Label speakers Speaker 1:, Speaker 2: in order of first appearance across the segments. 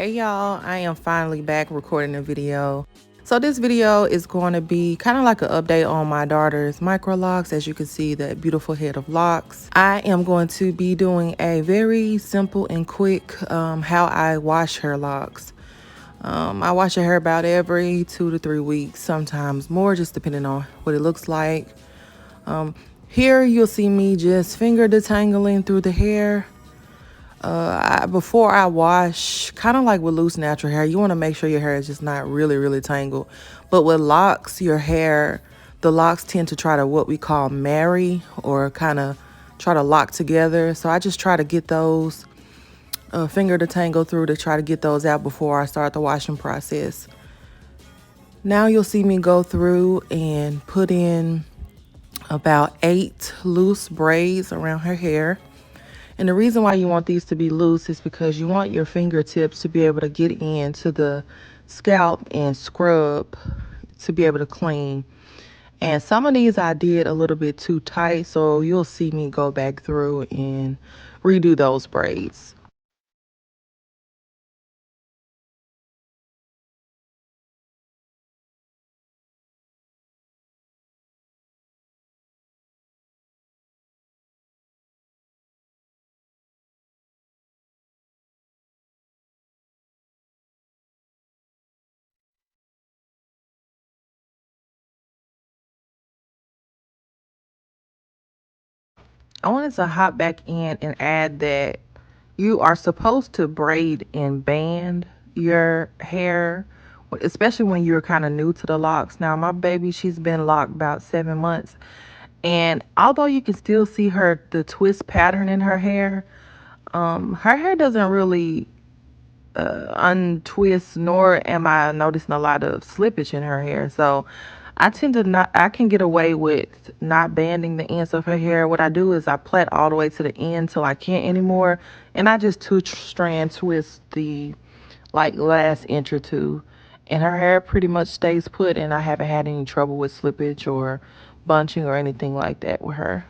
Speaker 1: Hey y'all, I am finally back recording a video. So this video is going to be kind of like an update on my daughter's Microlocks. As you can see, that beautiful head of locks. I am going to be doing a very simple and quick how I wash her locks. I wash her hair about every 2 to 3 weeks, sometimes more, just depending on what it looks like. Here you'll see me just finger detangling through the hair. Before I wash, kind of like with loose natural hair, you want to make sure your hair is just not really tangled. But with locks, the locks tend to try to what we call marry or kind of try to lock together. So I just try to get those finger detangle through to try to get those out before I start the washing process. Now you'll see me go through and put in about 8 loose braids around her hair. And the reason why you want these to be loose is because you want your fingertips to be able to get into the scalp and scrub to be able to clean. And some of these I did a little bit too tight, so you'll see me go back through and redo those braids. I wanted to hop back in and add that you are supposed to braid and band your hair, especially when you're kind of new to the locks. Now, my baby, she's been locked about 7 months. And although you can still see the twist pattern in her hair doesn't really untwist, nor am I noticing a lot of slippage in her hair. So I can get away with not banding the ends of her hair. What I do is I plait all the way to the end till I can't anymore. And I just strand twist the like last inch or two. And her hair pretty much stays put, and I haven't had any trouble with slippage or bunching or anything like that with her.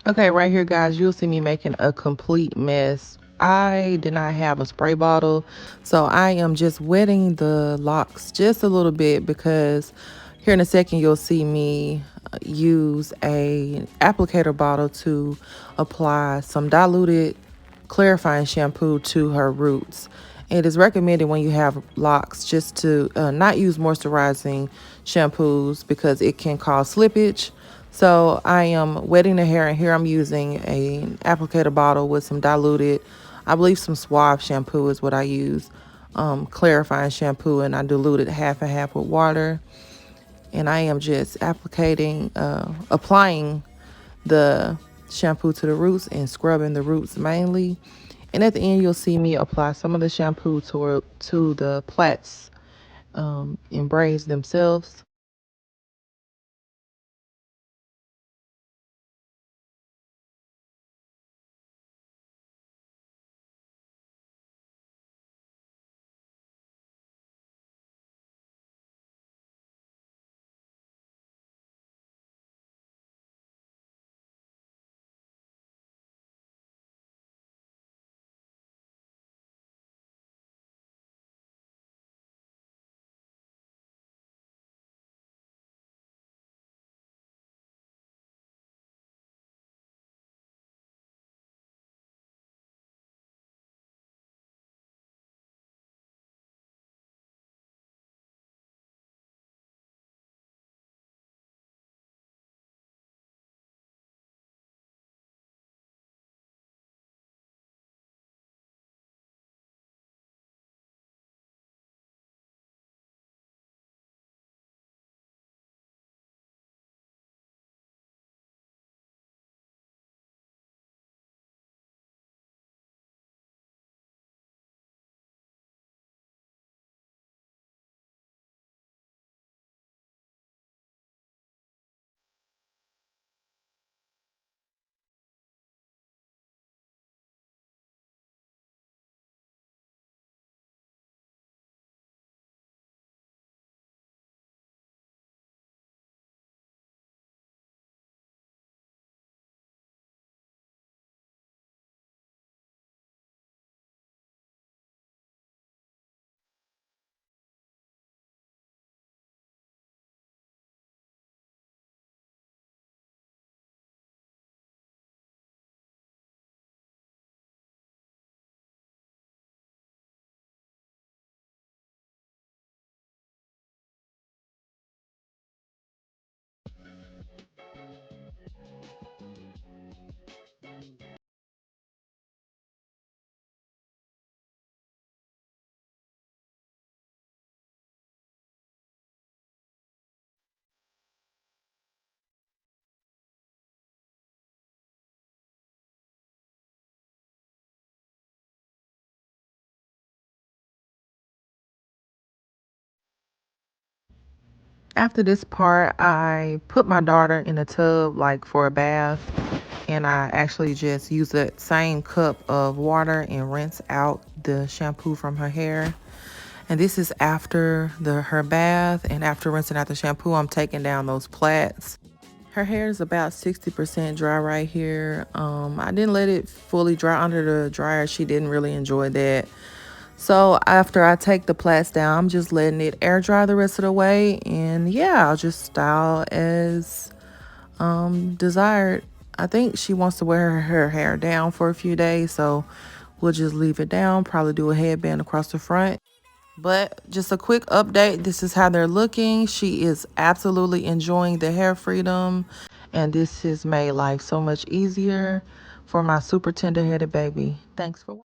Speaker 1: Okay, right here, guys, you'll see me making a complete mess. I did not have a spray bottle, so I am just wetting the locks just a little bit because here in a second you'll see me use a applicator bottle to apply some diluted clarifying shampoo to her roots. It is recommended when you have locks just to not use moisturizing shampoos because it can cause slippage. So I am wetting the hair, and here I'm using an applicator bottle with some diluted, I believe some Suave shampoo is what I use, clarifying shampoo, and I dilute it half and half with water. And I am just applying the shampoo to the roots and scrubbing the roots mainly. And at the end, you'll see me apply some of the shampoo to the plaits and braids themselves. After this part, I put my daughter in a tub like for a bath, and I actually just use that same cup of water and rinse out the shampoo from her hair. And this is after her bath, and after rinsing out the shampoo, I'm taking down those plaits. Her hair is about 60% dry right here. I didn't let it fully dry under the dryer. She didn't really enjoy that. So after I take the plaits down, I'm just letting it air dry the rest of the way. And yeah, I'll just style as desired. I think she wants to wear her hair down for a few days. So we'll just leave it down, probably do a headband across the front. But just a quick update, this is how they're looking. She is absolutely enjoying the hair freedom, and this has made life so much easier for my super tender headed baby. Thanks for watching.